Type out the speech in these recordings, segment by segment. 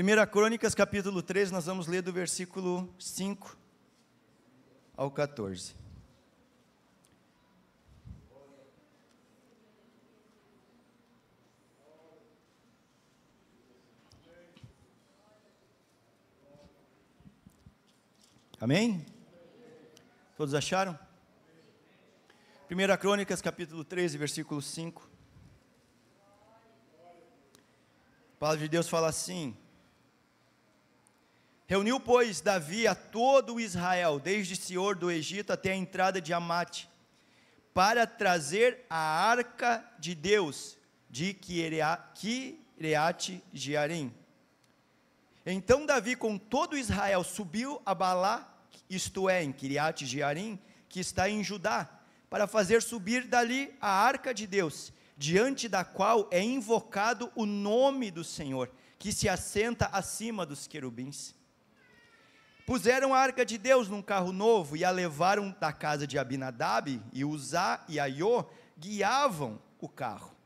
1 Crônicas, capítulo 3, nós vamos ler do versículo 5 ao 14. Amém? Todos acharam? 1 Crônicas, capítulo 13, versículo 5. A palavra de Deus fala assim: reuniu, pois, Davi a todo o Israel, desde Sior do Egito até a entrada de Amate, para trazer a arca de Deus de Quireate Jearim. Então Davi com todo Israel subiu a Balá, isto é, em Quireate Jearim, que está em Judá, para fazer subir dali a arca de Deus, diante da qual é invocado o nome do Senhor, que se assenta acima dos querubins. Puseram a arca de Deus num carro novo e a levaram da casa de Abinadab, e Uzá e Aiô guiavam o carro.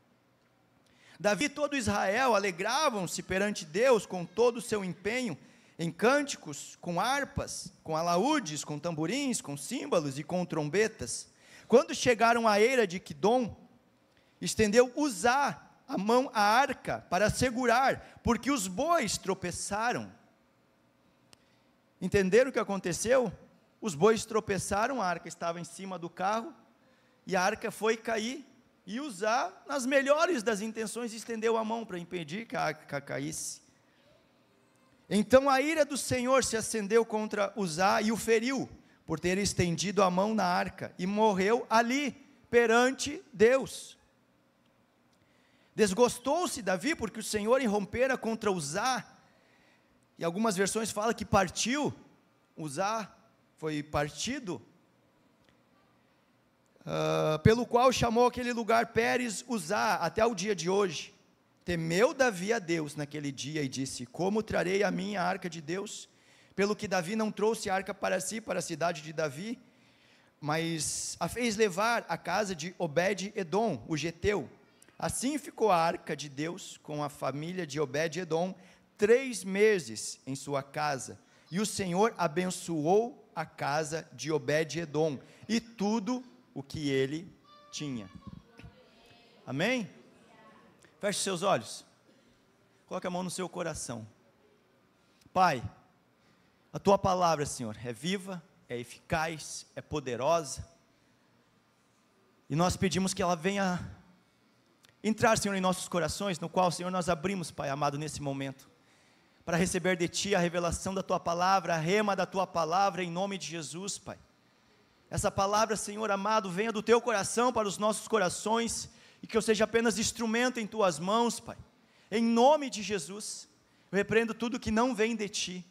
Davi e todo Israel alegravam-se perante Deus com todo o seu empenho, em cânticos, com harpas, com alaúdes, com tamborins, com símbolos e com trombetas. Quando chegaram à eira de Quidom, estendeu Uzá a mão à arca para segurar, porque os bois tropeçaram. Entenderam o que aconteceu? Os bois tropeçaram, a arca estava em cima do carro, e a arca foi cair, e Uzá, nas melhores das intenções, estendeu a mão para impedir que a arca caísse. Então a ira do Senhor se acendeu contra Uzá e o feriu, por ter estendido a mão na arca, e morreu ali, perante Deus. Desgostou-se Davi, porque o Senhor irrompera contra Uzá, e algumas versões falam que partiu, Uzá foi partido, pelo qual chamou aquele lugar Pérez Uzá, até o dia de hoje. Temeu Davi a Deus naquele dia e disse: como trarei a minha arca de Deus? Pelo que Davi não trouxe a arca para si, para a cidade de Davi, mas a fez levar à casa de Obed-edom, o geteu. Assim ficou a arca de Deus com a família de Obed-edom 3 meses em sua casa, e o Senhor abençoou a casa de Obed-edom e tudo o que ele tinha. Amém? Feche seus olhos, coloque a mão no seu coração. Pai, a tua palavra, Senhor, é viva, é eficaz, é poderosa, e nós pedimos que ela venha entrar, Senhor, em nossos corações, no qual, Senhor, nós abrimos, Pai amado, nesse momento, para receber de Ti a revelação da Tua palavra, a rema da Tua palavra, em nome de Jesus, Pai. Essa palavra, Senhor amado, venha do Teu coração para os nossos corações, e que eu seja apenas instrumento em Tuas mãos, Pai. Em nome de Jesus, eu repreendo tudo que não vem de Ti,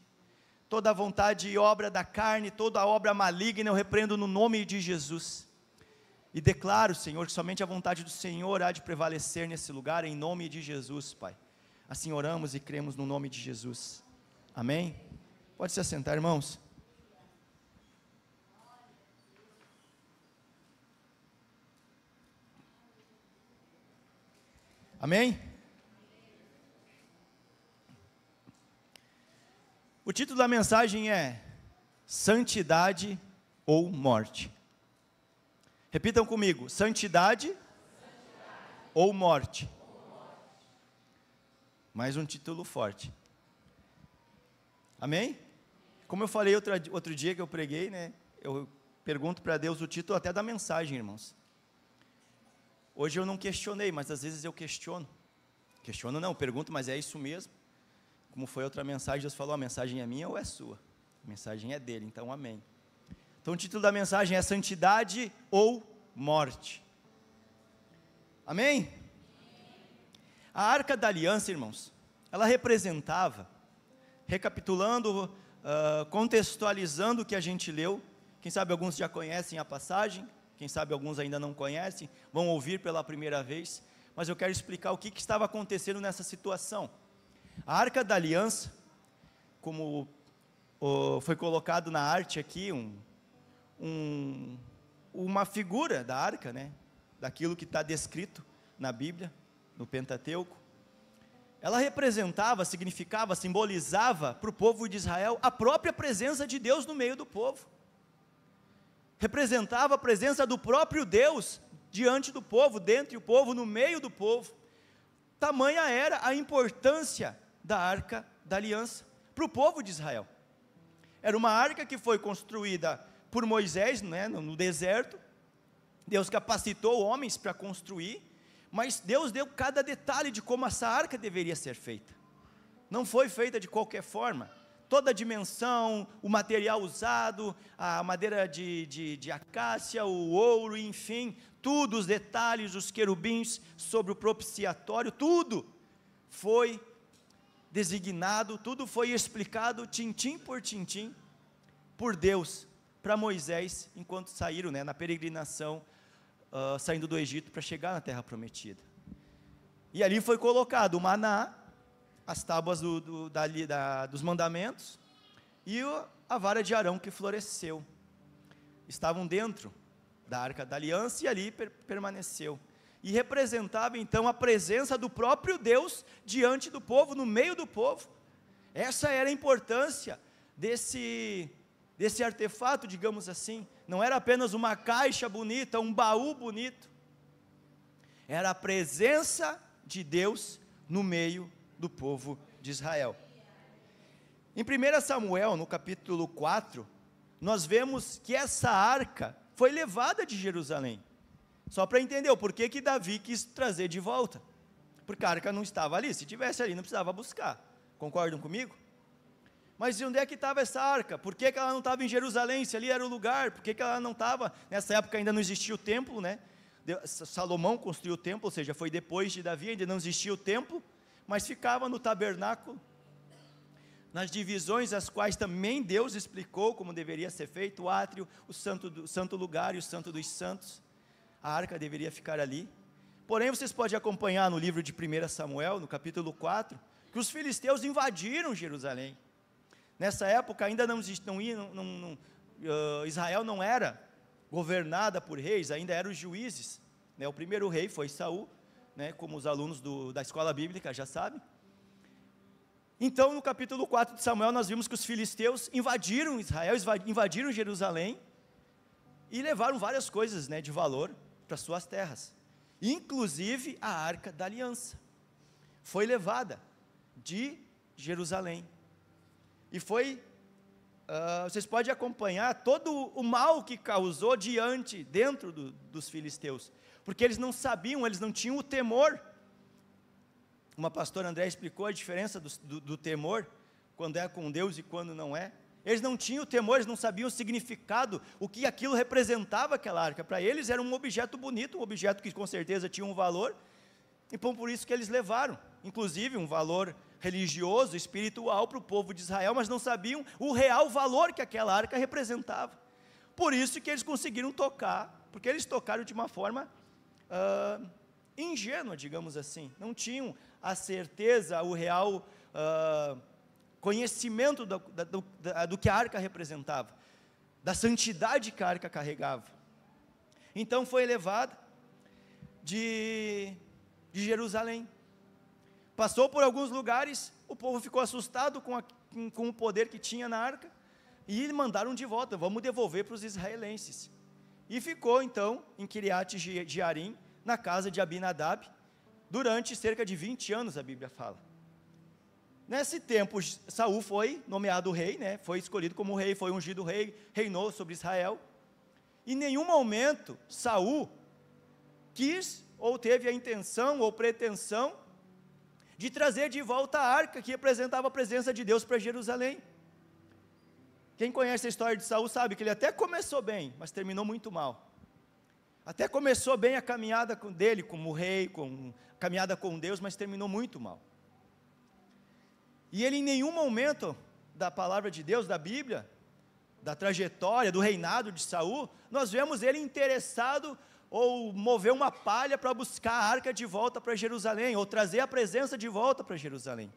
toda a vontade e obra da carne, toda a obra maligna, eu repreendo no nome de Jesus. E declaro, Senhor, que somente a vontade do Senhor há de prevalecer nesse lugar, em nome de Jesus, Pai. Assim oramos e cremos no nome de Jesus. Amém? Pode se assentar, irmãos. Amém? O título da mensagem é Santidade ou Morte. Repitam comigo: santidade, ou morte. Mais um título forte. Amém? Como eu falei outro dia que eu preguei, né? Eu pergunto para Deus o título até da mensagem, irmãos. Hoje eu não questionei, mas às vezes eu questiono. Questiono não, pergunto, mas é isso mesmo? Como foi outra mensagem, Deus falou: a mensagem é minha ou é sua? A mensagem é dele, então amém. Então o título da mensagem é Santidade ou Morte. Amém? A Arca da Aliança, irmãos, ela representava, recapitulando, contextualizando o que a gente leu, quem sabe alguns já conhecem a passagem, quem sabe alguns ainda não conhecem, vão ouvir pela primeira vez, mas eu quero explicar o que estava acontecendo nessa situação. A Arca da Aliança, como foi colocado na arte aqui, uma figura da arca, né? Daquilo que está descrito na Bíblia, no Pentateuco, ela representava, significava, simbolizava para o povo de Israel a própria presença de Deus no meio do povo. Representava a presença do próprio Deus diante do povo, dentre o povo, no meio do povo. Tamanha era a importância da Arca da Aliança para o povo de Israel. Era uma arca que foi construída por Moisés, né, no deserto. Deus capacitou homens para construir, mas Deus deu cada detalhe de como essa arca deveria ser feita. Não foi feita de qualquer forma. Toda a dimensão, o material usado, a madeira de acácia, o ouro, enfim, tudo, os detalhes, os querubins sobre o propiciatório, tudo foi designado, tudo foi explicado, tintim por tintim, por Deus, para Moisés, enquanto saíram, né, na peregrinação, saindo do Egito para chegar na terra prometida. E ali foi colocado o maná, as tábuas dos mandamentos, e a vara de Arão que floresceu, estavam dentro da Arca da Aliança, e ali permaneceu, e representava então a presença do próprio Deus, diante do povo, no meio do povo. Essa era a importância desse artefato, digamos assim. Não era apenas uma caixa bonita, um baú bonito, era a presença de Deus no meio do povo de Israel. Em 1 Samuel, no capítulo 4, nós vemos que essa arca foi levada de Jerusalém, só para entender o porquê que Davi quis trazer de volta, porque a arca não estava ali. Se tivesse ali, não precisava buscar, concordam comigo? Mas onde é que estava essa arca? Por que ela não estava em Jerusalém, se ali era o lugar? Por que ela não estava, nessa época ainda não existia o templo, né? Salomão construiu o templo, ou seja, foi depois de Davi, ainda não existia o templo, mas ficava no tabernáculo, nas divisões as quais também Deus explicou como deveria ser feito, o átrio, o santo lugar e o santo dos santos. A arca deveria ficar ali. Porém, vocês podem acompanhar no livro de 1 Samuel, no capítulo 4, que os filisteus invadiram Jerusalém. Nessa época ainda Israel não era governada por reis, ainda eram os juízes, né? O primeiro rei foi Saul, né? Como os alunos da escola bíblica já sabem. Então, no capítulo 4 de Samuel, nós vimos que os filisteus invadiram Israel, invadiram Jerusalém, e levaram várias coisas, né, de valor para suas terras, inclusive a Arca da Aliança, foi levada de Jerusalém, e vocês podem acompanhar todo o mal que causou dentro dos filisteus, porque eles não sabiam, eles não tinham o temor. Uma pastora André explicou a diferença do temor, quando é com Deus e quando não é. Eles não tinham temor, eles não sabiam o significado, o que aquilo representava, aquela arca. Para eles era um objeto bonito, um objeto que com certeza tinha um valor, e por isso que eles levaram, inclusive um valor religioso, espiritual para o povo de Israel, mas não sabiam o real valor que aquela arca representava. Por isso que eles conseguiram tocar, porque eles tocaram de uma forma ingênua, digamos assim, não tinham a certeza, o real conhecimento do que a arca representava, da santidade que a arca carregava. Então foi levada de Jerusalém, passou por alguns lugares, o povo ficou assustado com o poder que tinha na arca, e mandaram de volta, vamos devolver para os israelenses, e ficou então em Kiriat Jearim, na casa de Abinadab, durante cerca de 20 anos, a Bíblia fala. Nesse tempo, Saul foi nomeado rei, né? Foi escolhido como rei, foi ungido rei, reinou sobre Israel. Em nenhum momento, Saul quis, ou teve a intenção, ou pretensão, de trazer de volta a arca, que representava a presença de Deus para Jerusalém. Quem conhece a história de Saul sabe que ele até começou bem, mas terminou muito mal. Até começou bem a caminhada dele como rei, caminhada com Deus, mas terminou muito mal. E ele em nenhum momento da palavra de Deus, da Bíblia, da trajetória, do reinado de Saul, nós vemos ele interessado ou mover uma palha para buscar a arca de volta para Jerusalém, ou trazer a presença de volta para Jerusalém.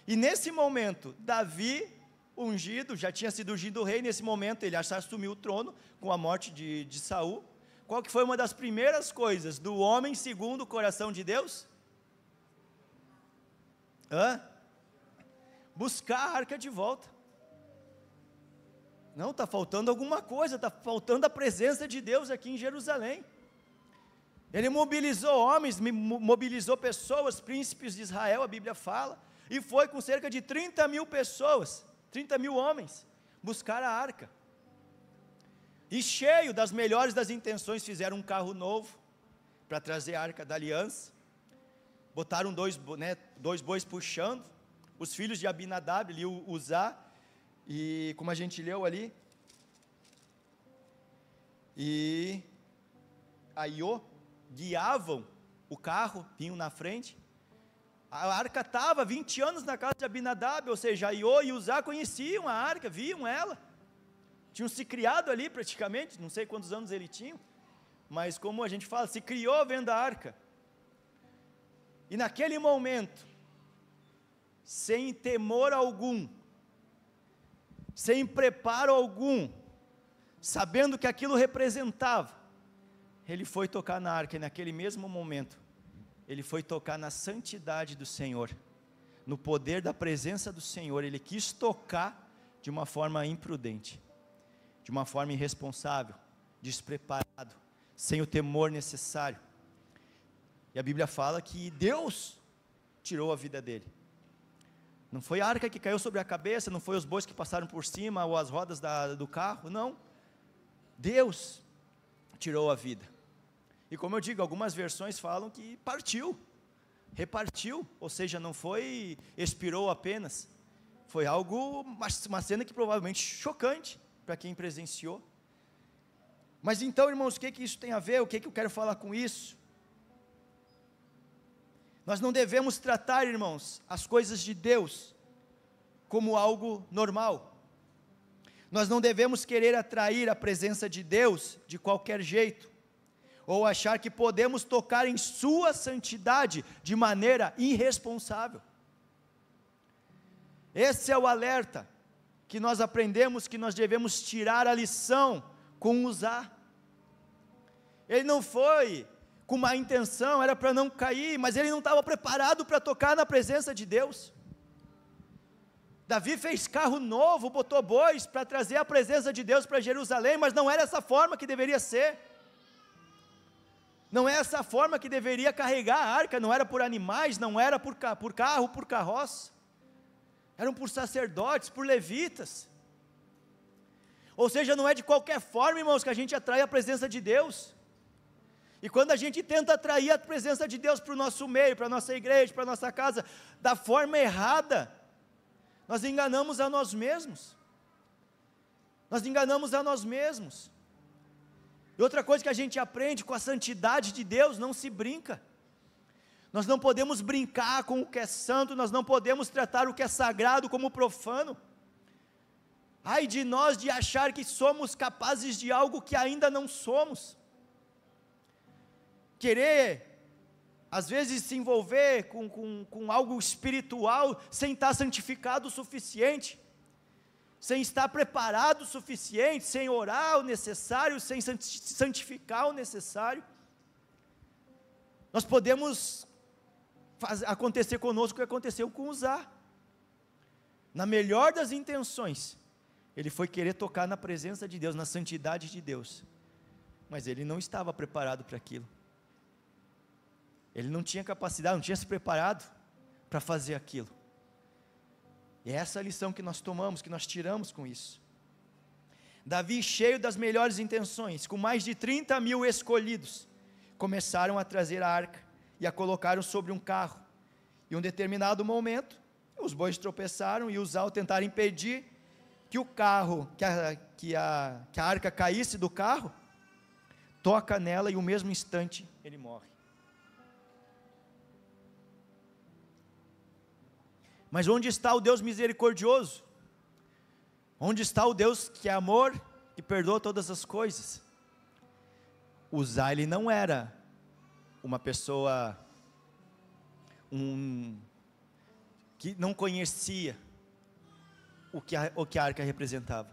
E nesse momento, Davi, ungido, já tinha sido ungido rei, nesse momento ele assumiu o trono com a morte de Saul. Qual que foi uma das primeiras coisas do homem segundo o coração de Deus? Buscar a arca de volta. Não, está faltando alguma coisa, está faltando a presença de Deus aqui em Jerusalém. Ele mobilizou homens, mobilizou pessoas, príncipes de Israel, a Bíblia fala, e foi com cerca de 30 mil pessoas, 30 mil homens, buscar a arca. E cheio das melhores das intenções, fizeram um carro novo, para trazer a arca da aliança, botaram dois bois puxando, os filhos de Abinadab, ali, Uzá, e como a gente leu ali, e Aiô, guiavam o carro, vinham na frente. A arca estava 20 anos na casa de Abinadab, ou seja, Aiô e Uzá conheciam a arca, viam ela, tinham se criado ali praticamente, não sei quantos anos ele tinha, mas como a gente fala, se criou vendo a arca. E naquele momento, sem temor algum, sem preparo algum, sabendo que aquilo representava, ele foi tocar na arca, e naquele mesmo momento, ele foi tocar na santidade do Senhor, no poder da presença do Senhor. Ele quis tocar de uma forma imprudente, de uma forma irresponsável, despreparado, sem o temor necessário, e a Bíblia fala que Deus tirou a vida dele. Não foi a arca que caiu sobre a cabeça, não foi os bois que passaram por cima, ou as rodas do carro, não. Deus tirou a vida. E como eu digo, algumas versões falam que partiu, repartiu, ou seja, não foi, expirou apenas. Foi algo, uma cena que provavelmente chocante, para quem presenciou. Mas então, irmãos, o que isso tem a ver? O que eu quero falar com isso? Nós não devemos tratar, irmãos, as coisas de Deus como algo normal. Nós não devemos querer atrair a presença de Deus de qualquer jeito, ou achar que podemos tocar em sua santidade de maneira irresponsável. Esse é o alerta que nós aprendemos, que nós devemos tirar a lição com Uzá. Ele não foi com má intenção, era para não cair, mas ele não estava preparado para tocar na presença de Deus. Davi fez carro novo, botou bois para trazer a presença de Deus para Jerusalém, mas não era essa forma que deveria ser. Não é essa forma que deveria carregar a arca, não era por animais, não era por carro, por carroça. Eram por sacerdotes, por levitas. Ou seja, não é de qualquer forma, irmãos, que a gente atrai a presença de Deus. E quando a gente tenta atrair a presença de Deus para o nosso meio, para a nossa igreja, para a nossa casa, da forma errada, nós enganamos a nós mesmos. Nós enganamos a nós mesmos. E outra coisa que a gente aprende com a santidade de Deus, não se brinca. Nós não podemos brincar com o que é santo, nós não podemos tratar o que é sagrado como profano. Ai de nós de achar que somos capazes de algo que ainda não somos. Querer, às vezes, se envolver com algo espiritual, sem estar santificado o suficiente, sem estar preparado o suficiente, sem orar o necessário, sem santificar o necessário. Nós podemos acontecer conosco o que aconteceu com Uzá. Na melhor das intenções, ele foi querer tocar na presença de Deus, na santidade de Deus, mas ele não estava preparado para aquilo. Ele não tinha capacidade, não tinha se preparado para fazer aquilo. E é essa a lição que nós tomamos, que nós tiramos com isso. Davi, cheio das melhores intenções, com mais de 30 mil escolhidos, começaram a trazer a arca e a colocaram sobre um carro. Em um determinado momento, os bois tropeçaram e Uzá tentaram impedir que o carro, que a arca caísse do carro, toca nela e no mesmo instante ele morre. Mas onde está o Deus misericordioso? Onde está o Deus que é amor e perdoa todas as coisas? Uzá, ele não era uma pessoa que não conhecia o que a arca representava.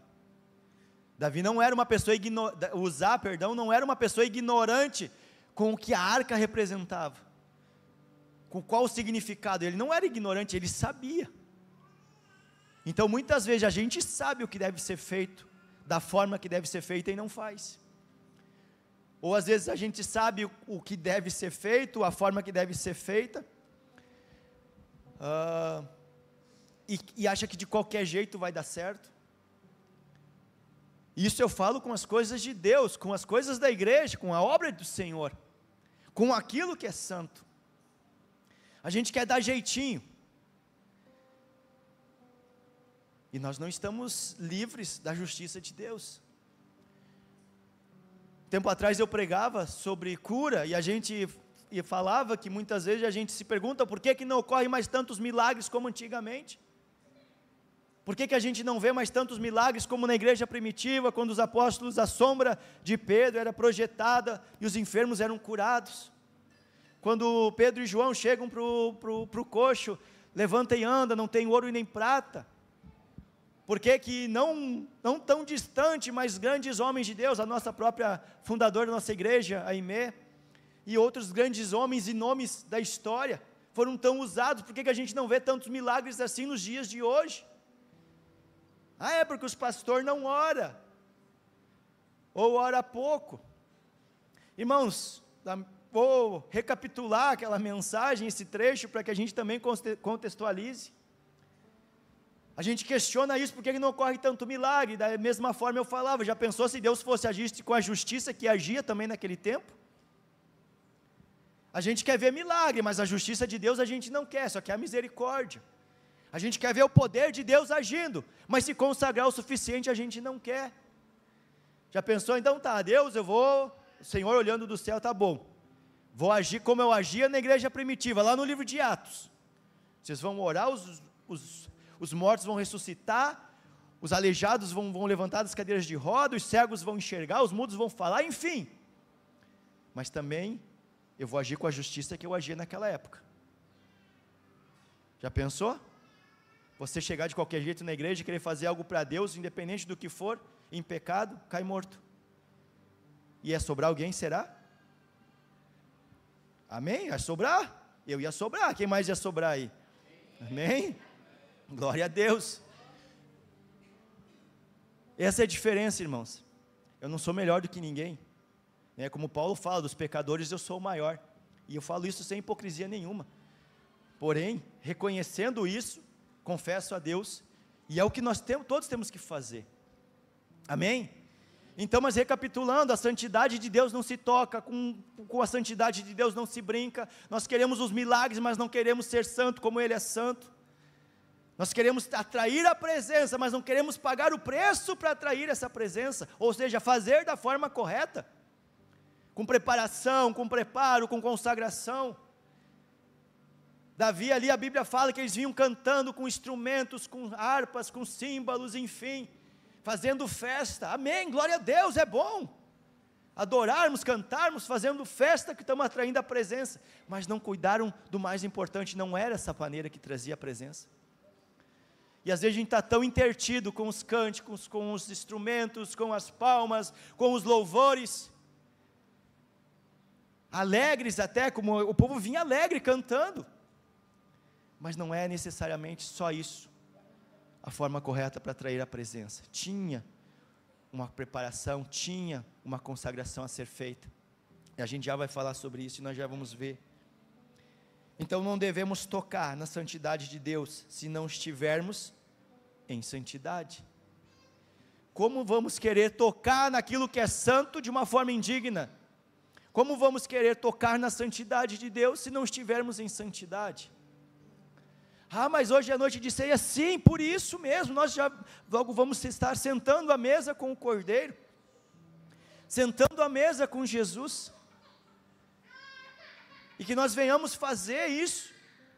Davi não era uma pessoa Uzá, não era uma pessoa ignorante com o que a arca representava, Com qual significado? Ele não era ignorante, ele sabia. Então muitas vezes a gente sabe o que deve ser feito, da forma que deve ser feita e não faz. Ou às vezes a gente sabe o que deve ser feito, a forma que deve ser feita, e acha que de qualquer jeito vai dar certo. Isso eu falo com as coisas de Deus, com as coisas da igreja, com a obra do Senhor, com aquilo que é santo. A gente quer dar jeitinho, e nós não estamos livres da justiça de Deus. Tempo atrás eu pregava sobre cura, e a gente falava que muitas vezes a gente se pergunta por que não ocorrem mais tantos milagres como antigamente. Por que a gente não vê mais tantos milagres como na igreja primitiva, quando os apóstolos, a sombra de Pedro era projetada e os enfermos eram curados? Quando Pedro e João chegam para o coxo, levanta e anda, não tem ouro e nem prata. Por que não tão distante, mas grandes homens de Deus, a nossa própria fundadora da nossa igreja, a Aimee, e outros grandes homens e nomes da história, foram tão usados? Por que a gente não vê tantos milagres assim nos dias de hoje? É porque os pastores não oram, ou ora pouco. Irmãos, vou recapitular aquela mensagem, esse trecho, para que a gente também contextualize. A gente questiona isso, por que não ocorre tanto milagre? Da mesma forma eu falava, já pensou se Deus fosse agir com a justiça que agia também naquele tempo? A gente quer ver milagre, mas a justiça de Deus a gente não quer, só quer a misericórdia. A gente quer ver o poder de Deus agindo, mas se consagrar o suficiente a gente não quer. Já pensou? Então tá, Deus, o Senhor olhando do céu, tá bom, vou agir como eu agia na igreja primitiva, lá no livro de Atos. Vocês vão orar, os mortos vão ressuscitar, os aleijados vão levantar das cadeiras de roda, os cegos vão enxergar, os mudos vão falar, enfim. Mas também eu vou agir com a justiça que eu agia naquela época. Já pensou? Você chegar de qualquer jeito na igreja e querer fazer algo para Deus, independente do que for, em pecado, cai morto. E ia sobrar alguém, será? Amém? Ia sobrar? Eu ia sobrar, quem mais ia sobrar aí? Amém? Glória a Deus. Essa é a diferença, irmãos. Eu não sou melhor do que ninguém, né? Como Paulo fala, dos pecadores eu sou o maior, e eu falo isso sem hipocrisia nenhuma. Porém, reconhecendo isso, confesso a Deus, e é o que nós todos temos que fazer. Amém? Então, mas recapitulando, a santidade de Deus não se toca, com a santidade de Deus não se brinca. Nós queremos os milagres, mas não queremos ser santo como Ele é santo. Nós queremos atrair a presença, mas não queremos pagar o preço para atrair essa presença, ou seja, fazer da forma correta, com preparação, com preparo, com consagração. Davi ali, a Bíblia fala que eles vinham cantando com instrumentos, com harpas, com símbolos, enfim, fazendo festa. Amém, glória a Deus, é bom adorarmos, cantarmos, fazendo festa, que estamos atraindo a presença, mas não cuidaram do mais importante, não era essa maneira que trazia a presença. E às vezes a gente está tão intertido com os cânticos, com os instrumentos, com as palmas, com os louvores, alegres até, como o povo vinha alegre cantando, mas não é necessariamente só isso, a forma correta para atrair a presença. Tinha uma preparação, tinha uma consagração a ser feita, e a gente já vai falar sobre isso, e nós já vamos ver. Então não devemos tocar na santidade de Deus, se não estivermos em santidade. Como vamos querer tocar naquilo que é santo de uma forma indigna? Como vamos querer tocar na santidade de Deus, se não estivermos em santidade? Mas hoje é noite de ceia, sim, por isso mesmo, nós já logo vamos estar sentando à mesa com o Cordeiro, sentando à mesa com Jesus, e que nós venhamos fazer isso,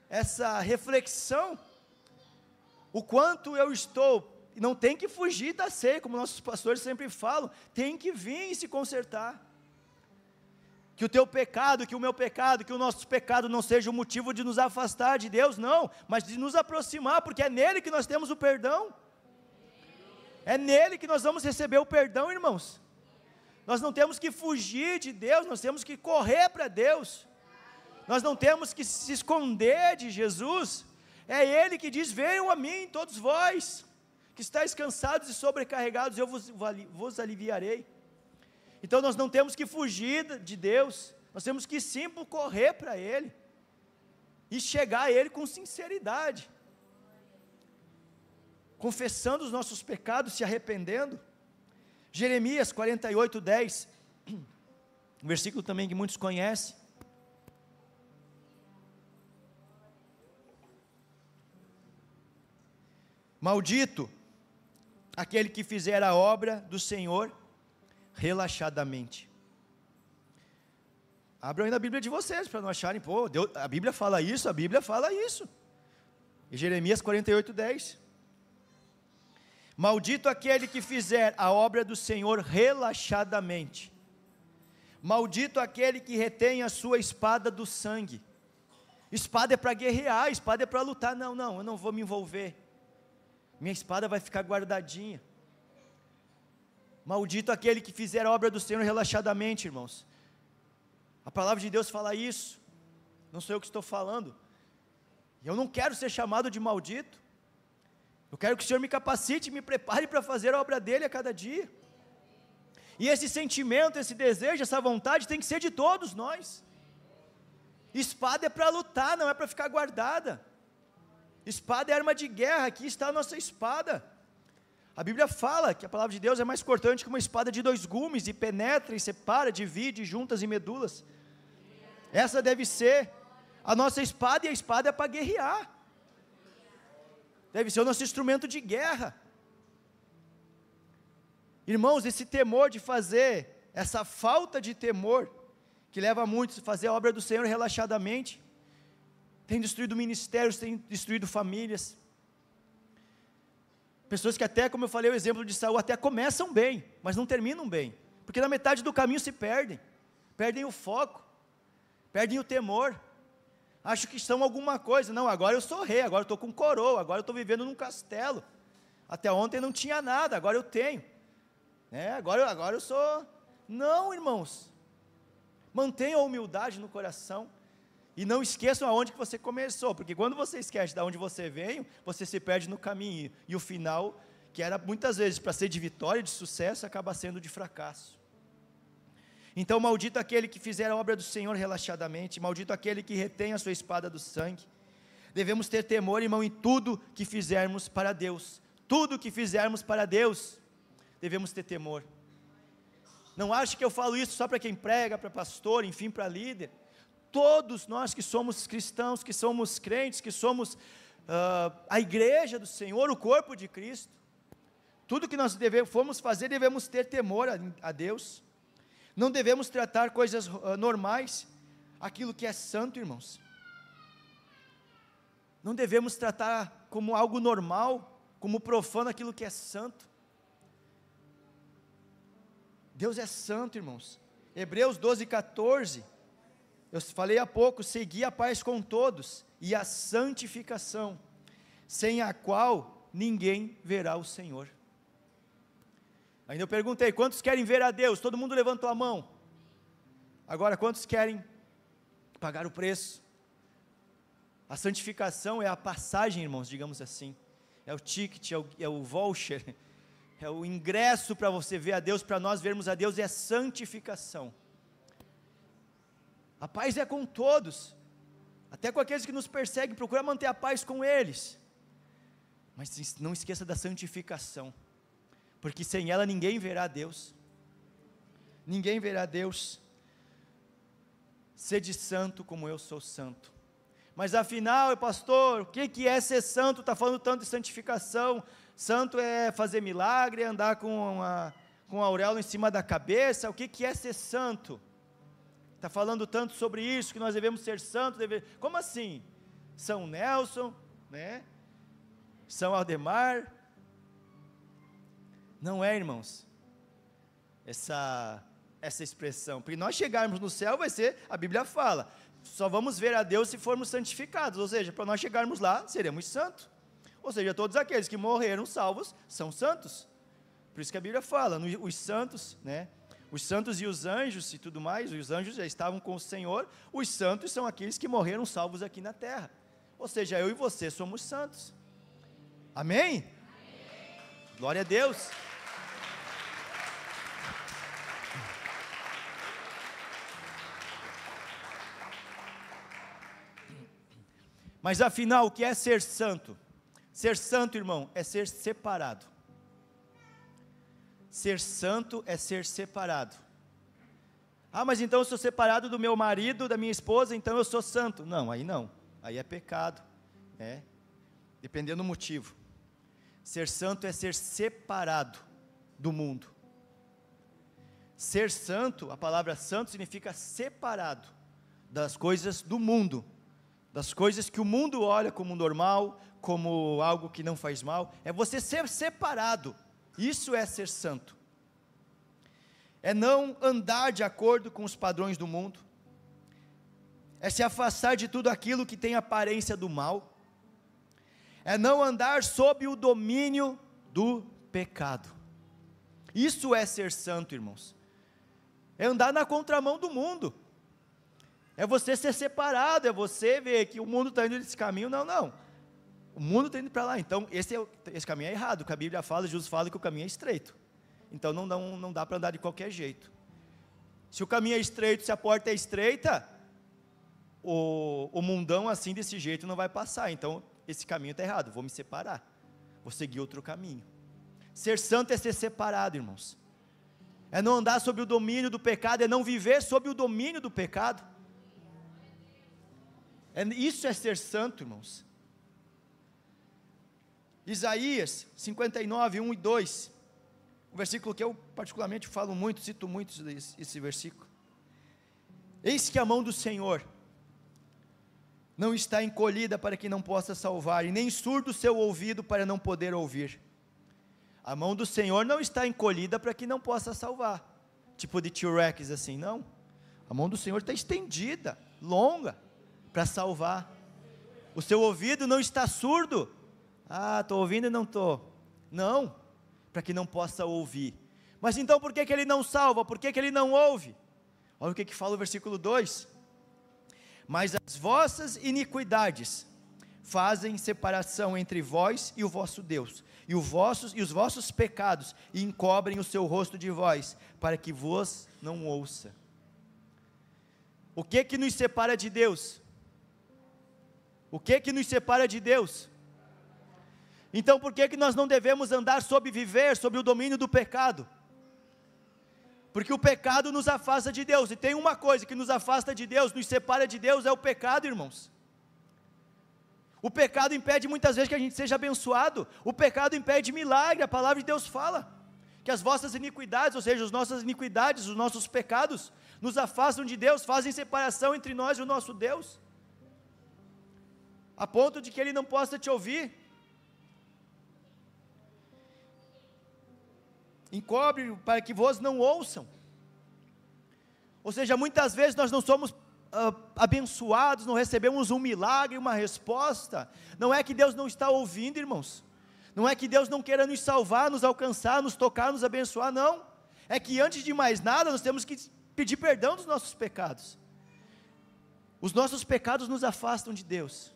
essa reflexão, o quanto eu estou, não tem que fugir da ceia, como nossos pastores sempre falam, tem que vir e se consertar, que o teu pecado, que o meu pecado, que o nosso pecado não seja o motivo de nos afastar de Deus, não, mas de nos aproximar, porque é nele que nós temos o perdão, é nele que nós vamos receber o perdão, irmãos. Nós não temos que fugir de Deus, nós temos que correr para Deus, Nós não temos que se esconder de Jesus. É Ele que diz: venham a mim, todos vós, que estáis cansados e sobrecarregados, eu vos aliviarei. Então nós não temos que fugir de Deus, nós temos que sim correr para Ele, e chegar a Ele com sinceridade, confessando os nossos pecados, se arrependendo. Jeremias 48:10, um versículo também que muitos conhecem. Maldito aquele que fizer a obra do Senhor relaxadamente. Abram aí na Bíblia de vocês, para não acharem, pô, Deus, a Bíblia fala isso, a Bíblia fala isso. E Jeremias 48:10. Maldito aquele que fizer a obra do Senhor relaxadamente. Maldito aquele que retém a sua espada do sangue. Espada é para guerrear, espada é para lutar. Não, eu não vou me envolver. Minha espada vai ficar guardadinha. Maldito aquele que fizer a obra do Senhor relaxadamente, irmãos. A palavra de Deus fala isso. Não sou eu que estou falando. Eu não quero ser chamado de maldito. Eu quero que o Senhor me capacite, me prepare para fazer a obra dEle a cada dia. E esse sentimento, esse desejo, essa vontade tem que ser de todos nós. Espada é para lutar, não é para ficar guardada. Espada é arma de guerra, aqui está a nossa espada. A Bíblia fala que a palavra de Deus é mais cortante que uma espada de 2 gumes, e penetra e separa, divide juntas e medulas. Essa deve ser a nossa espada, e a espada é para guerrear. Deve ser o nosso instrumento de guerra. Irmãos, esse temor de fazer, essa falta de temor, que leva muitos a fazer a obra do Senhor relaxadamente, tem destruído ministérios, tem destruído famílias. Pessoas que até, como eu falei, o exemplo de Saul, até começam bem, mas não terminam bem, porque na metade do caminho se perdem o foco, perdem o temor, acham que são alguma coisa. Não, agora eu sou rei, agora eu estou com coroa, agora eu estou vivendo num castelo, até ontem não tinha nada, agora eu tenho, agora eu sou. Não, irmãos, mantenham a humildade no coração, e não esqueçam aonde que você começou, porque quando você esquece de onde você veio, você se perde no caminho, e o final, que era muitas vezes para ser de vitória, de sucesso, acaba sendo de fracasso. Então, maldito aquele que fizer a obra do Senhor relaxadamente, maldito aquele que retém a sua espada do sangue. Devemos ter temor, irmão, em tudo que fizermos para Deus. Tudo que fizermos para Deus, devemos ter temor. Não ache que eu falo isso só para quem prega, para pastor, enfim, para líder. Todos nós que somos cristãos, que somos crentes, que somos a igreja do Senhor, o corpo de Cristo, tudo que nós formos fazer, devemos ter temor a Deus. Não devemos tratar coisas normais, aquilo que é santo, irmãos. Não devemos tratar como algo normal, como profano, aquilo que é santo. Deus é santo, irmãos. Hebreus 12:14, eu falei há pouco: segui a paz com todos e a santificação, sem a qual ninguém verá o Senhor. Ainda eu perguntei: quantos querem ver a Deus? Todo mundo levantou a mão. Agora, quantos querem pagar o preço? A santificação é a passagem, irmãos, digamos assim, é o ticket, é o voucher, é o ingresso para você ver a Deus, para nós vermos a Deus, é a santificação. A paz é com todos, até com aqueles que nos perseguem, procura manter a paz com eles, mas não esqueça da santificação, porque sem ela ninguém verá a Deus. Ninguém verá a Deus. Sede santo como eu sou santo. Mas afinal, pastor, o que é ser santo? Está falando tanto de santificação. Santo é fazer milagre, andar com a auréola em cima da cabeça. O que é ser santo? Está falando tanto sobre isso, que nós devemos ser santos. Como assim? São Nelson, né? São Aldemar. Não é, irmãos, essa expressão, porque nós chegarmos no céu vai ser, a Bíblia fala, só vamos ver a Deus se formos santificados, ou seja, para nós chegarmos lá, seremos santos, ou seja, todos aqueles que morreram salvos, são santos, por isso que a Bíblia fala, os santos, né, Os santos e os anjos e tudo mais, os anjos já estavam com o Senhor, os santos são aqueles que morreram salvos aqui na terra. Ou seja, eu e você somos santos. Amém? Amém. Glória a Deus. Mas afinal, o que é ser santo? Ser santo, irmão, é ser separado. Ser santo é ser separado. Ah, mas então eu sou separado do meu marido, da minha esposa, então eu sou santo. Não, aí não. Aí é pecado. Dependendo do motivo. Ser santo é ser separado do mundo. Ser santo, a palavra santo significa separado das coisas do mundo. Das coisas que o mundo olha como normal, como algo que não faz mal, é você ser separado. Isso é ser santo. É não andar de acordo com os padrões do mundo. É se afastar de tudo aquilo que tem aparência do mal. É não andar sob o domínio do pecado. Isso é ser santo, irmãos. É andar na contramão do mundo. É você ser separado, é você ver que o mundo está indo nesse caminho. Não. O mundo está indo para lá. Então, esse caminho é errado. Que a Bíblia fala, Jesus fala que o caminho é estreito. Então, não dá para andar de qualquer jeito. Se o caminho é estreito, se a porta é estreita, o mundão assim, desse jeito, não vai passar. Então, esse caminho está errado. Vou me separar. Vou seguir outro caminho. Ser santo é ser separado, irmãos. É não andar sob o domínio do pecado, é não viver sob o domínio do pecado. Isso é ser santo, irmãos. Isaías 59, 1 e 2, um versículo que eu particularmente falo muito, cito muito esse versículo. Eis que a mão do Senhor não está encolhida para que não possa salvar, e nem surdo o seu ouvido para não poder ouvir. A mão do Senhor não está encolhida para que não possa salvar, tipo de T-Rex assim, não. A mão do Senhor está estendida, longa, para salvar. O seu ouvido não está surdo. Ah, estou ouvindo e não estou. Não, para que não possa ouvir. Mas então por que ele não salva? Por que ele não ouve? Olha o que fala o versículo 2. Mas as vossas iniquidades fazem separação entre vós e o vosso Deus, e os vossos pecados encobrem o seu rosto de vós, para que vos não ouça. O que nos separa de Deus? O que nos separa de Deus? Então por que nós não devemos andar viver sob o domínio do pecado? Porque o pecado nos afasta de Deus, e tem uma coisa que nos afasta de Deus, nos separa de Deus, é o pecado, irmãos. O pecado impede muitas vezes que a gente seja abençoado, o pecado impede milagre. A palavra de Deus fala, que as vossas iniquidades, ou seja, as nossas iniquidades, os nossos pecados, nos afastam de Deus, fazem separação entre nós e o nosso Deus, a ponto de que Ele não possa te ouvir. Encobre para que vos não ouçam. Ou seja, muitas vezes nós não somos abençoados, não recebemos um milagre, uma resposta. Não é que Deus não está ouvindo, irmãos. Não é que Deus não queira nos salvar, nos alcançar, nos tocar, nos abençoar, não. É que antes de mais nada nós temos que pedir perdão dos nossos pecados. Os nossos pecados nos afastam de Deus.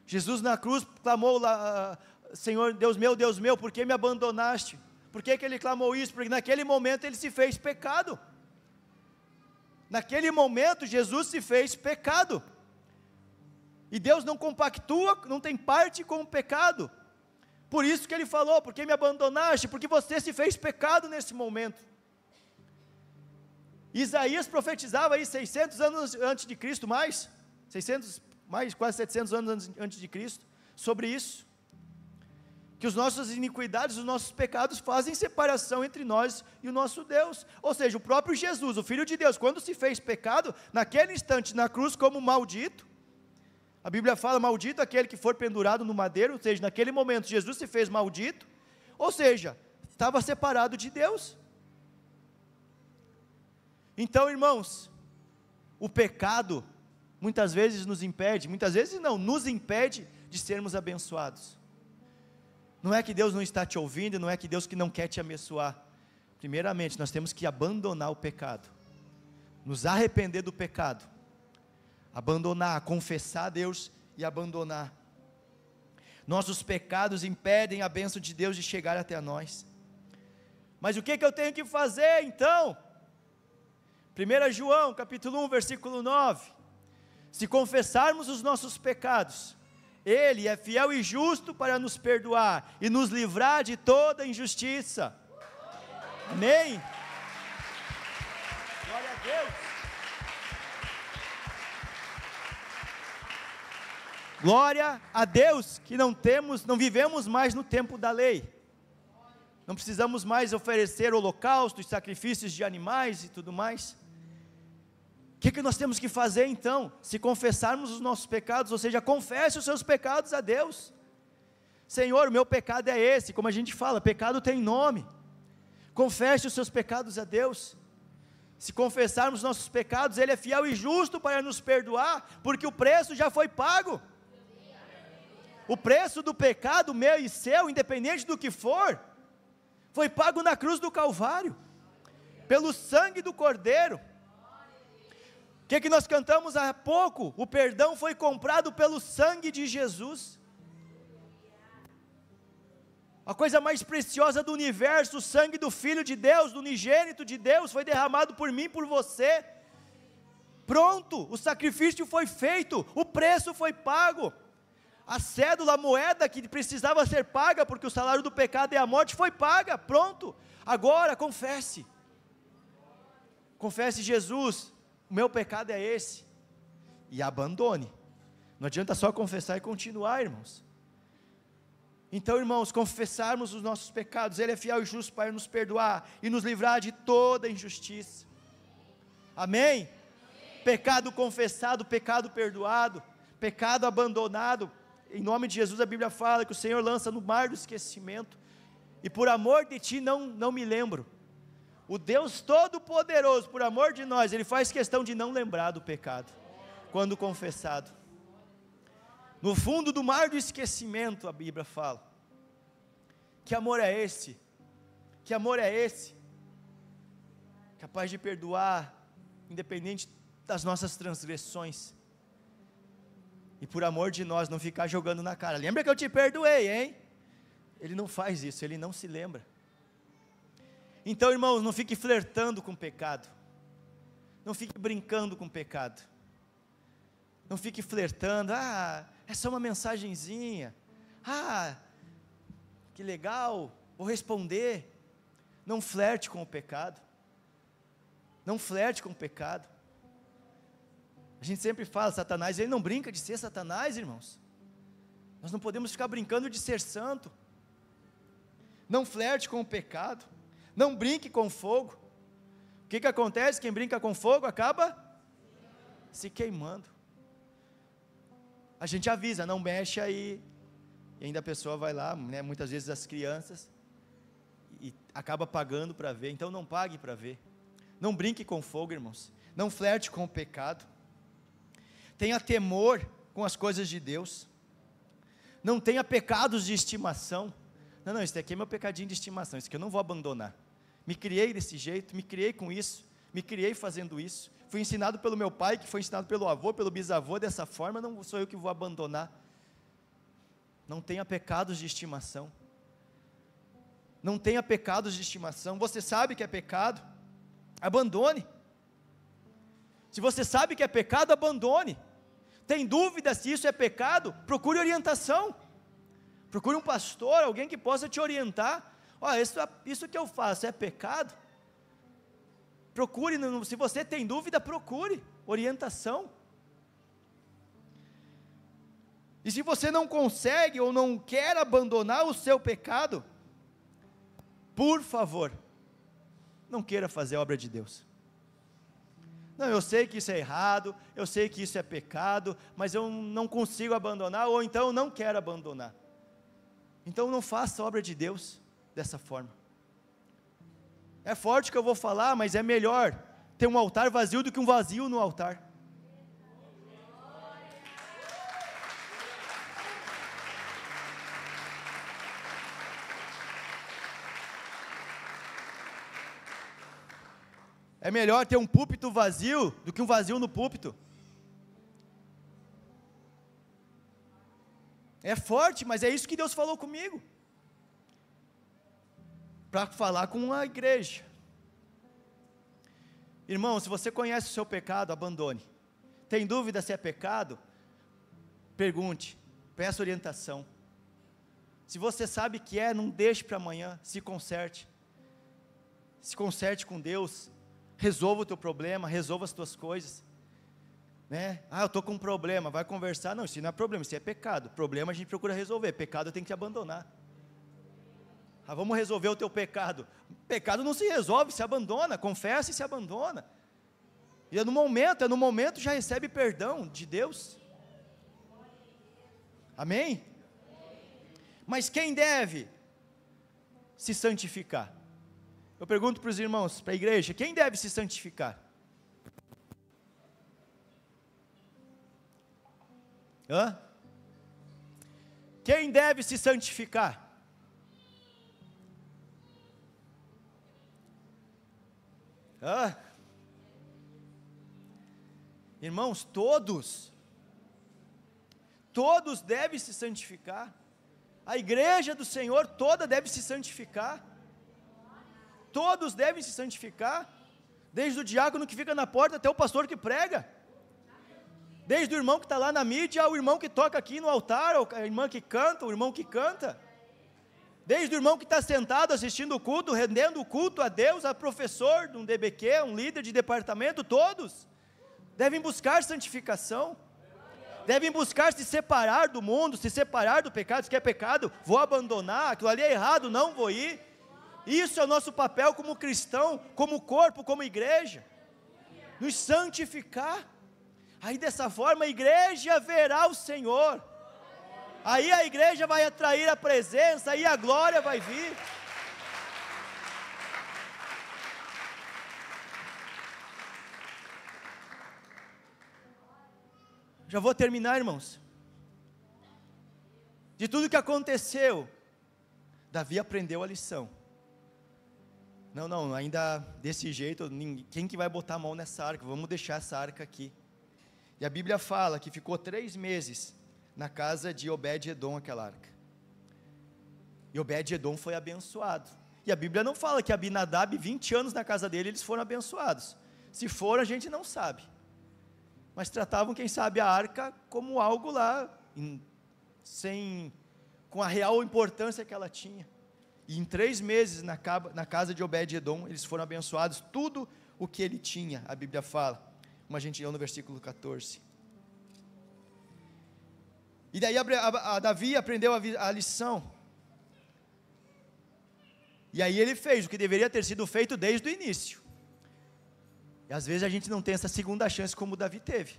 Jesus na cruz clamou lá, Senhor, Deus meu, por que me abandonaste? Por que ele clamou isso? Porque naquele momento ele se fez pecado. Naquele momento Jesus se fez pecado. E Deus não compactua, não tem parte com o pecado. Por isso que ele falou, por que me abandonaste? Porque você se fez pecado nesse momento. Isaías profetizava aí 600 anos antes de Cristo, quase 700 anos antes de Cristo, sobre isso, que as nossas iniquidades, os nossos pecados fazem separação entre nós e o nosso Deus. Ou seja, o próprio Jesus, o Filho de Deus, quando se fez pecado, naquele instante na cruz como maldito, a Bíblia fala, maldito aquele que for pendurado no madeiro, ou seja, naquele momento Jesus se fez maldito, ou seja, estava separado de Deus. Então, irmãos, o pecado muitas vezes nos impede de sermos abençoados. Não é que Deus não está te ouvindo, não é que Deus que não quer te abençoar, Primeiramente, nós temos que abandonar o pecado, nos arrepender do pecado, abandonar, confessar a Deus e abandonar. Nossos pecados impedem a bênção de Deus de chegar até nós. Mas o que eu tenho que fazer então? 1 João capítulo 1, versículo 9, se confessarmos os nossos pecados, Ele é fiel e justo para nos perdoar e nos livrar de toda injustiça. Amém? Glória a Deus. Glória a Deus que não vivemos mais no tempo da lei. Não precisamos mais oferecer holocaustos, sacrifícios de animais e tudo mais. O que nós temos que fazer então? Se confessarmos os nossos pecados, ou seja, confesse os seus pecados a Deus. Senhor, o meu pecado é esse, como a gente fala, pecado tem nome. Confesse os seus pecados a Deus. Se confessarmos nossos pecados, Ele é fiel e justo para nos perdoar, porque o preço já foi pago. O preço do pecado meu e seu, independente do que for, foi pago na cruz do Calvário, pelo sangue do Cordeiro. O que nós cantamos há pouco? O perdão foi comprado pelo sangue de Jesus. A coisa mais preciosa do universo, o sangue do Filho de Deus, do unigênito de Deus, foi derramado por mim, por você. Pronto, o sacrifício foi feito, o preço foi pago. A cédula, a moeda que precisava ser paga, porque o salário do pecado é a morte, foi paga, pronto. Agora, confesse. Confesse Jesus, o meu pecado é esse. E abandone. Não adianta só confessar e continuar, irmãos. Então, irmãos, confessarmos os nossos pecados, Ele é fiel e justo para nos perdoar e nos livrar de toda injustiça. Amém? Pecado confessado, pecado perdoado, pecado abandonado. Em nome de Jesus, a Bíblia fala que o Senhor lança no mar do esquecimento, e por amor de ti não me lembro. O Deus Todo-Poderoso, por amor de nós, Ele faz questão de não lembrar do pecado, quando confessado. No fundo do mar do esquecimento, a Bíblia fala. Que amor é esse? Que amor é esse? Capaz de perdoar, independente das nossas transgressões. E por amor de nós, não ficar jogando na cara. Lembra que eu te perdoei, hein? Ele não faz isso, Ele não se lembra. Então, irmãos, não fique flertando com o pecado. Não fique brincando com o pecado. Não fique flertando, é só uma mensagenzinha. Que legal, vou responder. Não flerte com o pecado. Não flerte com o pecado. A gente sempre fala, Satanás, ele não brinca de ser Satanás, irmãos. Nós não podemos ficar brincando de ser santo. Não flerte com o pecado. Não brinque com fogo. O que acontece? Quem brinca com fogo acaba se queimando. A gente avisa, não mexe aí. E ainda a pessoa vai lá, né, muitas vezes as crianças, e acaba pagando para ver. Então não pague para ver. Não brinque com fogo, irmãos. Não flerte com o pecado. Tenha temor com as coisas de Deus. Não tenha pecados de estimação. Não, isso aqui é meu pecadinho de estimação, isso aqui eu não vou abandonar. Me criei desse jeito, me criei com isso, me criei fazendo isso. Fui ensinado pelo meu pai, que foi ensinado pelo avô, pelo bisavô, dessa forma, não sou eu que vou abandonar. Não tenha pecados de estimação. Não tenha pecados de estimação. Você sabe que é pecado? Abandone. Se você sabe que é pecado, abandone. Tem dúvida se isso é pecado? Procure orientação. Procure um pastor, alguém que possa te orientar. Isso que eu faço é pecado? Procure, se você tem dúvida, procure orientação. E se você não consegue ou não quer abandonar o seu pecado, por favor, não queira fazer a obra de Deus. Não, eu sei que isso é errado, eu sei que isso é pecado, mas eu não consigo abandonar, ou então eu não quero abandonar. Então não faça a obra de Deus dessa forma. É forte o que eu vou falar, mas é melhor ter um altar vazio do que um vazio no altar. É melhor ter um púlpito vazio do que um vazio no púlpito. É forte, mas é isso que Deus falou comigo. Para falar com a igreja. Irmão, se você conhece o seu pecado, abandone. Tem dúvida se é pecado? Pergunte, peça orientação. Se você sabe que é, não deixe para amanhã, se conserte. Se conserte com Deus, resolva o teu problema, resolva as tuas coisas. Né? Eu estou com um problema, vai conversar. Não, isso não é problema, isso é pecado. Problema a gente procura resolver, pecado eu tenho que abandonar. Vamos resolver o teu pecado. Pecado não se resolve, se abandona, confessa e se abandona. E é no momento já recebe perdão de Deus. Amém? Mas quem deve se santificar? Eu pergunto para os irmãos, para a igreja, quem deve se santificar? Quem deve se santificar? Irmãos, todos devem se santificar. A igreja do Senhor toda deve se santificar. Todos devem se santificar, desde o diácono que fica na porta até o pastor que prega, desde o irmão que está lá na mídia ao irmão que toca aqui no altar, a irmã que canta, o irmão que canta, desde o irmão que está sentado assistindo o culto, rendendo o culto a Deus, a professor de um DBQ, um líder de departamento, todos devem buscar santificação, devem buscar se separar do mundo, se separar do pecado. Se quer pecado, vou abandonar, aquilo ali é errado, não vou ir. Isso é o nosso papel como cristão, como corpo, como igreja, nos santificar. Aí dessa forma a igreja verá o Senhor, aí a igreja vai atrair a presença, aí a glória vai vir. Já vou terminar, irmãos. De tudo que aconteceu, Davi aprendeu a lição. Não, ainda desse jeito, quem que vai botar a mão nessa arca? Vamos deixar essa arca aqui. E a Bíblia fala que ficou 3 meses na casa de Obed-Edom aquela arca. E Obed-Edom foi abençoado. E a Bíblia não fala que Abinadab, 20 anos na casa dele, eles foram abençoados. Se for, a gente não sabe. Mas tratavam, quem sabe, a arca como algo lá, com a real importância que ela tinha. E em 3 meses, na casa de Obed-Edom, eles foram abençoados, tudo o que ele tinha, a Bíblia fala, como a gente leu no versículo 14. E daí a Davi aprendeu a lição, e aí ele fez o que deveria ter sido feito desde o início. E às vezes a gente não tem essa segunda chance como Davi teve,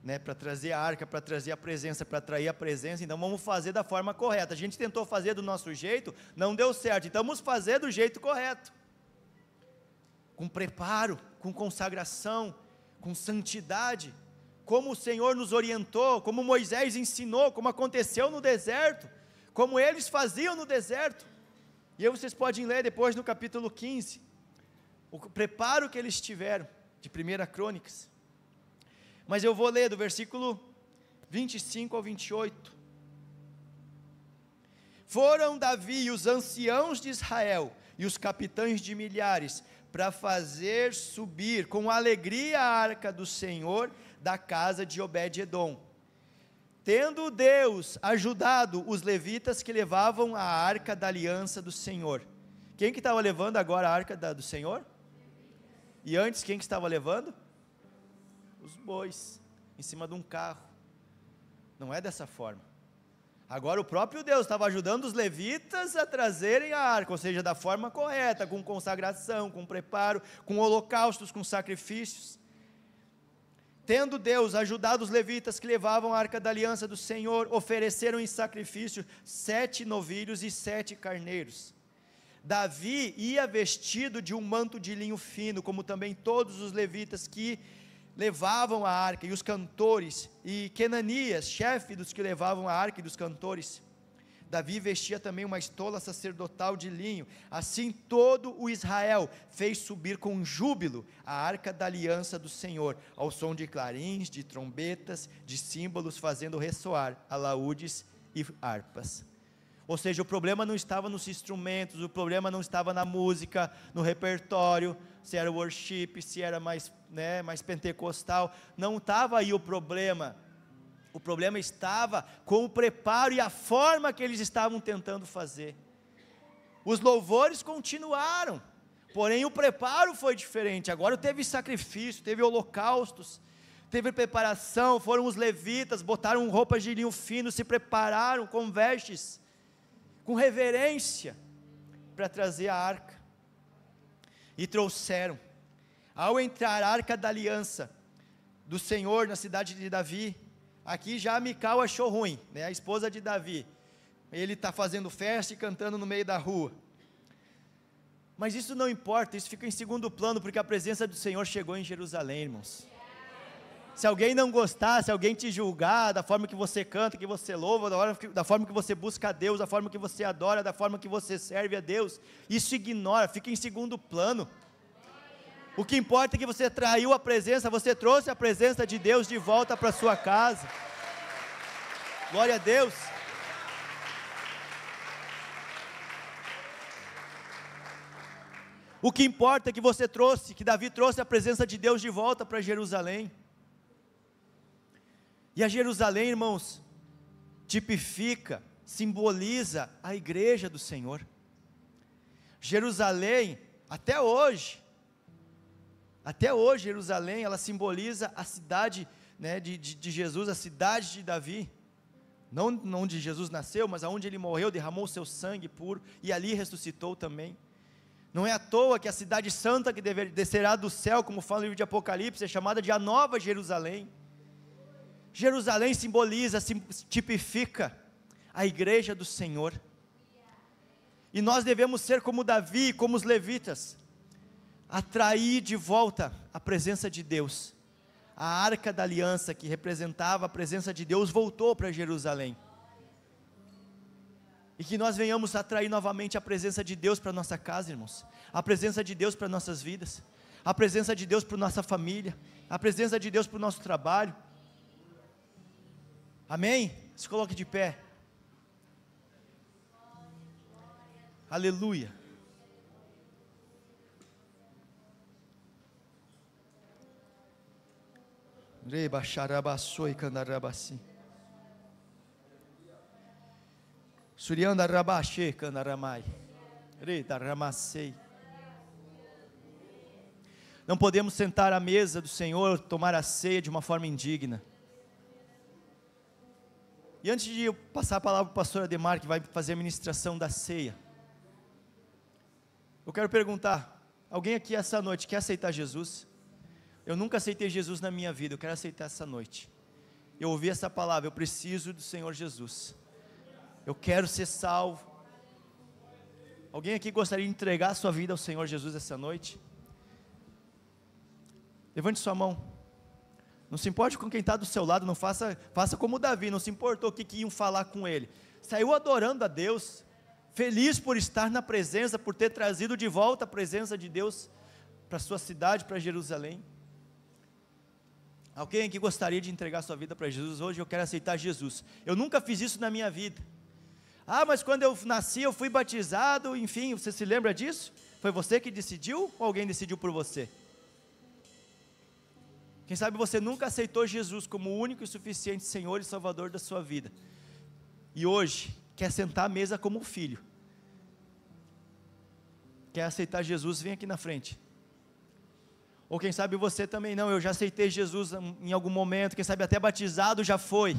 né, para trazer a arca, para trazer a presença, para atrair a presença. Então vamos fazer da forma correta. A gente tentou fazer do nosso jeito, não deu certo, então vamos fazer do jeito correto, com preparo, com consagração, com santidade, como o Senhor nos orientou, como Moisés ensinou, como aconteceu no deserto, como eles faziam no deserto. E aí vocês podem ler depois no capítulo 15, o preparo que eles tiveram, de 1 Crônicas. Mas eu vou ler do versículo 25 ao 28. Foram Davi e os anciãos de Israel e os capitães de milhares para fazer subir com alegria a arca do Senhor da casa de Obed-Edom, tendo Deus ajudado os levitas que levavam a arca da aliança do Senhor. Quem que estava levando agora a arca do Senhor? E antes, quem que estava levando? Os bois, em cima de um carro. Não é dessa forma. Agora o próprio Deus estava ajudando os levitas a trazerem a arca, ou seja, da forma correta, com consagração, com preparo, com holocaustos, com sacrifícios. Tendo Deus ajudado os levitas que levavam a arca da aliança do Senhor, ofereceram em sacrifício 7 novilhos e 7 carneiros. Davi ia vestido de um manto de linho fino, como também todos os levitas que levavam a arca, e os cantores, e Quenanias, chefe dos que levavam a arca e dos cantores. Davi vestia também uma estola sacerdotal de linho. Assim todo o Israel fez subir com júbilo a arca da aliança do Senhor, ao som de clarins, de trombetas, de símbolos, fazendo ressoar alaúdes e harpas. Ou seja, o problema não estava nos instrumentos, o problema não estava na música, no repertório, se era worship, se era mais pentecostal, não estava aí o problema estava com o preparo e a forma que eles estavam tentando fazer. Os louvores continuaram, porém o preparo foi diferente. Agora teve sacrifício, teve holocaustos, teve preparação, foram os levitas, botaram roupas de linho fino, se prepararam com vestes, com reverência, para trazer a arca, e trouxeram. Ao entrar a arca da aliança do Senhor na cidade de Davi, aqui já Mical achou ruim, a esposa de Davi, ele está fazendo festa e cantando no meio da rua, mas isso não importa, isso fica em segundo plano, porque a presença do Senhor chegou em Jerusalém, irmãos. Se alguém não gostar, se alguém te julgar, da forma que você canta, que você louva, da forma que você busca a Deus, da forma que você adora, da forma que você serve a Deus, isso ignora, fica em segundo plano. O que importa é que você traiu a presença, você trouxe a presença de Deus de volta para a sua casa. Glória a Deus. O que importa é que você trouxe, que Davi trouxe a presença de Deus de volta para Jerusalém. E a Jerusalém, irmãos, tipifica, simboliza a igreja do Senhor. Jerusalém, até hoje Jerusalém, ela simboliza a cidade de Jesus, a cidade de Davi, não onde Jesus nasceu, mas aonde ele morreu, derramou o seu sangue puro, e ali ressuscitou também. Não é à toa que a cidade santa que descerá do céu, como fala no livro de Apocalipse, é chamada de a Nova Jerusalém. Jerusalém simboliza, tipifica a igreja do Senhor, e nós devemos ser como Davi, como os levitas, atrair de volta a presença de Deus. A arca da aliança, que representava a presença de Deus, voltou para Jerusalém, e que nós venhamos atrair novamente a presença de Deus para a nossa casa, irmãos, a presença de Deus para nossas vidas, a presença de Deus para a nossa família, a presença de Deus para o nosso trabalho. Amém? Se coloque de pé. Aleluia. Reba xarabaçoi candarabassi. Surianda rabaxê candaramai. Reda ramassei. Não podemos sentar à mesa do Senhor, tomar a ceia de uma forma indigna. E antes de eu passar a palavra para o pastor Ademar, que vai fazer a ministração da ceia, eu quero perguntar, alguém aqui essa noite quer aceitar Jesus? Eu nunca aceitei Jesus na minha vida, eu quero aceitar essa noite. Eu ouvi essa palavra, eu preciso do Senhor Jesus, eu quero ser salvo. Alguém aqui gostaria de entregar a sua vida ao Senhor Jesus essa noite? Levante sua mão. Não se importe com quem está do seu lado, não faça como Davi, não se importou o que iam falar com ele. Saiu adorando a Deus, feliz por estar na presença, por ter trazido de volta a presença de Deus para a sua cidade, para Jerusalém. Alguém aqui gostaria de entregar sua vida para Jesus? Hoje eu quero aceitar Jesus. Eu nunca fiz isso na minha vida. Mas quando eu nasci eu fui batizado, enfim, você se lembra disso? Foi você que decidiu ou alguém decidiu por você? Quem sabe você nunca aceitou Jesus como o único e suficiente Senhor e Salvador da sua vida, e hoje quer sentar à mesa como filho, quer aceitar Jesus, vem aqui na frente. Ou quem sabe você também, não, eu já aceitei Jesus em algum momento, quem sabe até batizado já foi,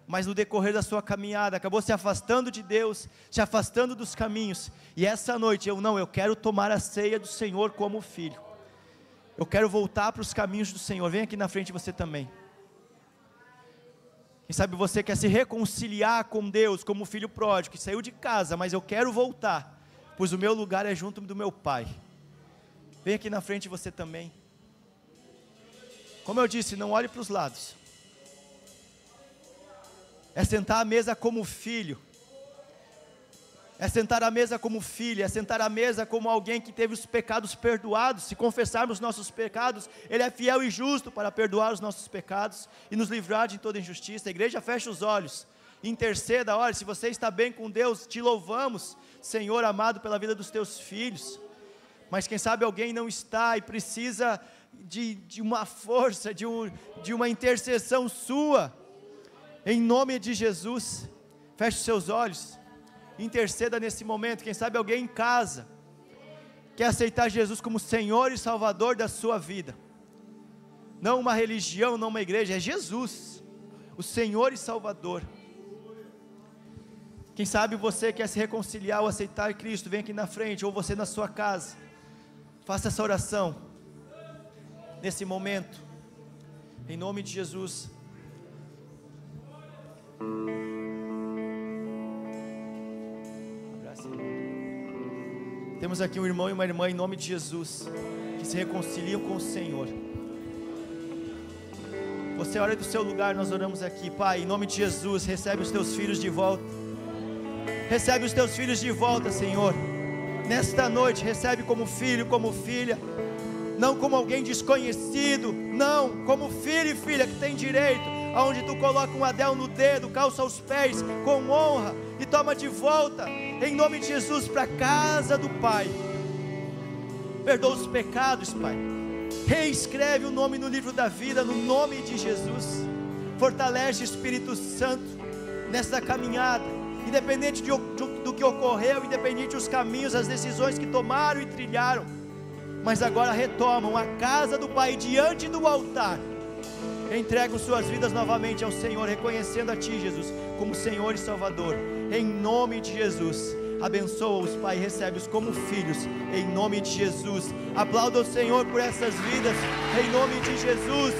mas no decorrer da sua caminhada, acabou se afastando de Deus, se afastando dos caminhos, e essa noite, eu quero tomar a ceia do Senhor como filho, eu quero voltar para os caminhos do Senhor. Vem aqui na frente você também. Quem sabe você quer se reconciliar com Deus, como filho pródigo, que saiu de casa, mas eu quero voltar, pois o meu lugar é junto do meu Pai. Vem aqui na frente você também. Como eu disse, não olhe para os lados. É sentar à mesa como filho, É sentar à mesa como filho, é sentar à mesa como alguém que teve os pecados perdoados. Se confessarmos nossos pecados, Ele é fiel e justo para perdoar os nossos pecados e nos livrar de toda injustiça. A igreja fecha os olhos, interceda. Olha, se você está bem com Deus, te louvamos, Senhor amado, pela vida dos teus filhos. Mas quem sabe alguém não está e precisa de uma força, de uma intercessão sua, em nome de Jesus. Feche os seus olhos, interceda nesse momento. Quem sabe alguém em casa quer aceitar Jesus como Senhor e Salvador da sua vida. Não uma religião, não uma igreja, é Jesus, o Senhor e Salvador. Quem sabe você quer se reconciliar ou aceitar Cristo, vem aqui na frente, ou você na sua casa, faça essa oração, nesse momento, em nome de Jesus. Temos aqui um irmão e uma irmã, em nome de Jesus, que se reconciliam com o Senhor. Você ora do seu lugar, nós oramos aqui. Pai, em nome de Jesus, recebe os teus filhos de volta. Recebe os teus filhos de volta, Senhor. Nesta noite, recebe como filho, como filha. Não como alguém desconhecido, não, como filho e filha que tem direito, aonde tu coloca um anel no dedo, calça os pés com honra e toma de volta, em nome de Jesus, para a casa do Pai. Perdoa os pecados, Pai. Reescreve o nome no livro da vida, no nome de Jesus. Fortalece o Espírito Santo nessa caminhada, independente do que ocorreu, independente dos caminhos, as decisões que tomaram e trilharam, mas agora retomam a casa do Pai diante do altar, entregam suas vidas novamente ao Senhor, reconhecendo a Ti, Jesus, como Senhor e Salvador, em nome de Jesus. Abençoa-os, Pai, recebe-os como filhos, em nome de Jesus. Aplauda o Senhor por essas vidas, em nome de Jesus.